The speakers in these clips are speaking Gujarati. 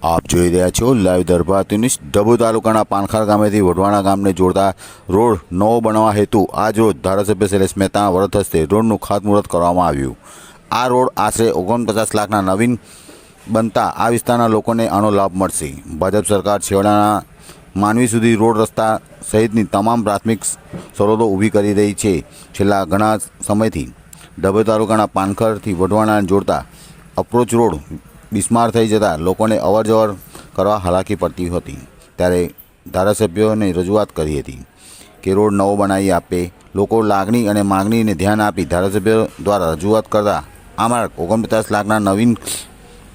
આપ જોઈ રહ્યા છો લાઈવ દરબાર ન્યૂઝ। ડભોઈ તાલુકાના પાનખર ગામેથી વઢવાણા ગામને જોડતા રોડ નવો બનાવવા હેતુ આજ રોજ ધારાસભ્ય શૈલેષ મહેતાના વરદ હસ્તે રોડનું ખાતમુહૂર્ત કરવામાં આવ્યું। આ રોડ આશરે 49 લાખના નવીન બનતા આ વિસ્તારના લોકોને આનો લાભ મળશે। ભાજપ સરકાર છેવાડાના માનવી સુધી રોડ રસ્તા સહિતની તમામ પ્રાથમિક સવલતો ઊભી કરી રહી છે। છેલ્લા ઘણા સમયથી ડભોઈ તાલુકાના પાનખરથી વઢવાણાને જોડતા અપ્રોચ રોડ બિસ્માર થઈ જતા લોકોને અવરજવર કરવા હાલાકી પડતી હતી। ત્યારે ધારાસભ્યોને રજૂઆત કરી હતી કે રોડ નવો બનાવી આપે। લોકો લાગણી અને માગણીને ધ્યાન આપી ધારાસભ્યો દ્વારા રજૂઆત કરતા આ માર્ગ 49 લાખના નવીન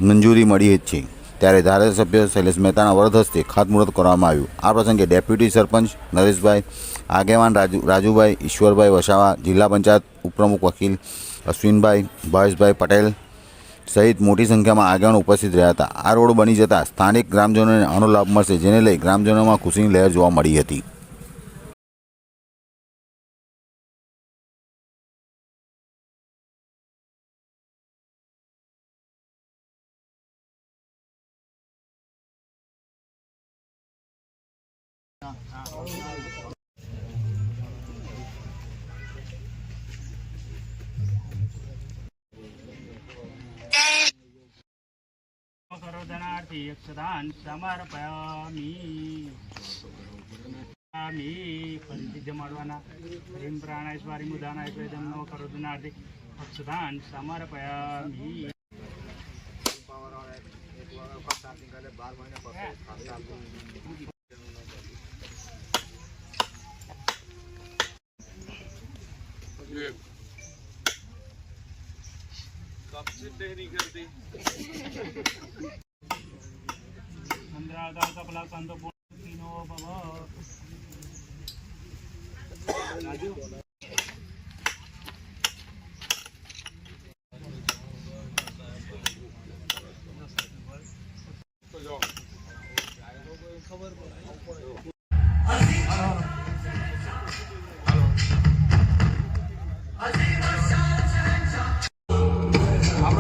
મંજૂરી મળી છે। ત્યારે ધારાસભ્ય શૈલેષ મહેતાના વરદ હસ્તે ખાતમુહૂર્ત કરવામાં આવ્યું। આ પ્રસંગે ડેપ્યુટી સરપંચ નરેશભાઈ, આગેવાન રાજુભાઈ, ઈશ્વરભાઈ વસાવા, જિલ્લા પંચાયત ઉપપ્રમુખ વકીલ અશ્વિનભાઈ, ભાવેશભાઈ પટેલ સહિત મોટી સંખ્યામાં આગેવાનો ઉપસ્થિત રહ્યા હતા। આ રોડ બની જતાં સ્થાનિક ગ્રામજનોને આનો લાભ મળશે, જેને લઈ ગ્રામજનોમાં ખુશીની લહેર જોવા મળી હતી। करोदनार्थी यक्षदान समर्पयामि पंचीज माडवाना प्रेम प्राणाय स्वारी मुदानाय प्रेदम नव करोदनार्थी यक्षदान समर्पयामि। कब से देरी कर दी अंद्रागा कपला कंदो तीनो बाबा राजू तो जो खबर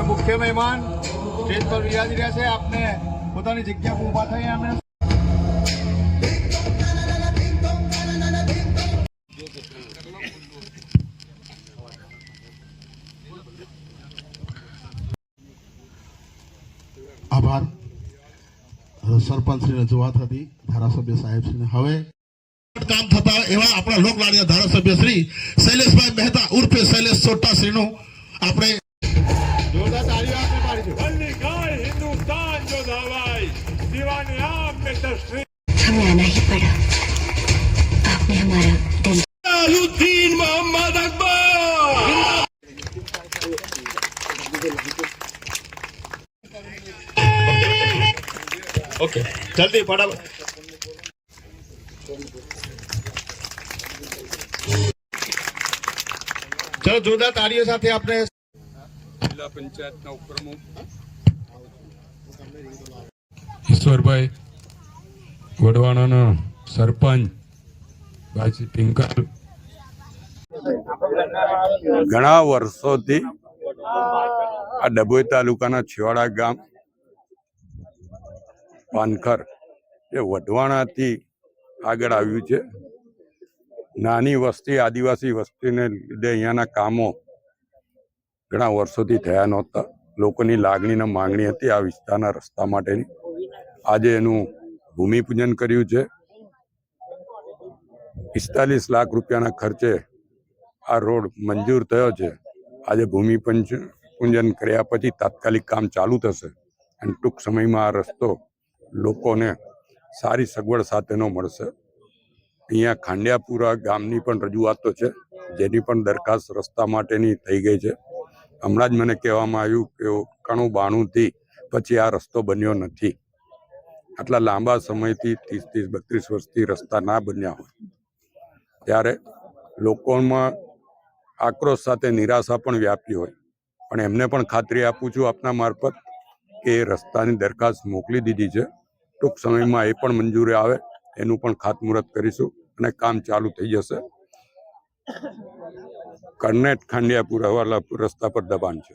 मुख्य मेहमान स्टेज पर विराजी रह्या छे। आपने પોતાની જગ્યા પર ઊભા થઈ અમે આભાર। સરપંચની રજૂઆત હતી ધારાસભ્ય સાહેબશ્રીને। હવે કામ થતા એવા આપણા લોકલાડીય ધારાસભ્ય શ્રી શૈલેષભાઈ મહેતા ઉર્ફે શૈલેષ સોટાશ્રીનું આપણે જોરદાર તાળીઓ આપી પાડીશું। हिंदुस्तान जो दवाई दीवाने आप में तस्वीर हमें आना ही पड़ा। आपने हमारा दिल अलाउद्दीन मोहम्मद अकबर ओके जल्दी फटाफट चलो जोरदार तालियों સાથે આપણે જિલ્લા પંચાયતના ઉપપ્રમુખ ઈશ્વરભાઈ, વઢવાણાના સરપંચ બાજી પિંકલ, ઘણા વર્ષોથી આ ડભોઈ તાલુકાના છેવાડા ગામ પાનખર એ વઢવાણાથી આગળ આવ્યું છે। નાની વસ્તી, આદિવાસી વસ્તીને લીધે અહીંયાના કામો ઘણા વર્ષોથી થયા નહોતા। લોકોની લાગણી અને માંગણી હતી આ વિસ્તારના રસ્તા માટેની। આજે એનું ભૂમિપૂજન કર્યું છે। 45 લાખ રૂપિયાના ખર્ચે આ રોડ મંજૂર થયો છે। આજે ભૂમિપૂજન કર્યા પછી તાત્કાલિક કામ ચાલુ થશે અને ટૂંક સમયમાં આ રસ્તો લોકોને સારી સગવડ સાથેનો મળશે। અહીંયા ખાંડિયાપુરા ગામની પણ રજૂઆતો છે, જેની પણ દરખાસ્ત રસ્તા માટેની થઈ ગઈ છે। હમણાં જ મને કહેવામાં આવ્યું કે 91-92થી પછી આ રસ્તો બન્યો નથી। આટલા લાંબા સમયથી 30-32 વર્ષથી રસ્તા ના બન્યા હોય ત્યારે લોકોમાં આક્રોશ સાથે નિરાશા પણ વ્યાપી હોય, પણ એમને પણ ખાતરી આપું છું આપના મારફત કે રસ્તાની દરખાસ્ત મોકલી દીધી છે। ટૂંક સમયમાં એ પણ મંજૂરી આવે એનું પણ ખાતમુહૂર્ત કરીશું અને કામ ચાલુ થઈ જશે। કરનેટ ખાંડિયાપુરા વાળા રસ્તા પર દબાણ છે,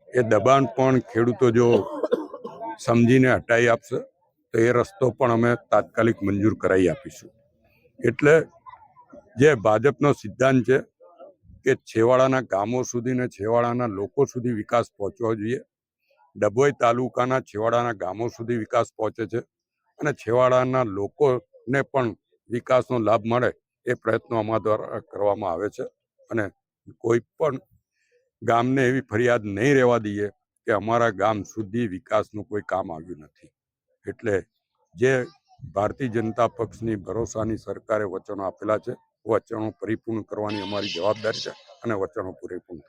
એ દબાણ પણ ખેડૂતો જો સમજીને હટાવી આપશે તો એ રસ્તો પણ અમે તાત્કાલિક મંજૂર કરાવી આપીશું. એટલે જે ભાજપનો સિદ્ધાંત છે કે છેવાડાના ગામો સુધી ને છેવાડાના લોકો સુધી વિકાસ પહોંચવો જોઈએ. ડભોઈ તાલુકાના છેવાડાના ગામો સુધી વિકાસ પહોંચે છે અને છેવાડાના લોકોને પણ વિકાસનો લાભ મળે એ પ્રયત્નો અમારા દ્વારા કરવામાં આવે છે અને કોઈ પણ ગામને એવી ફરિયાદ નહીં રહેવા દઈએ કે અમારા ગામ સુધી વિકાસનું કોઈ કામ આવ્યું નથી. એટલે જે ભારતીય જનતા પક્ષની ભરોસાની સરકારે વચનો આપેલા છે વચનો પરિપૂર્ણ કરવાની અમારી જવાબદારી છે અને વચનો પૂરેપૂર્ણ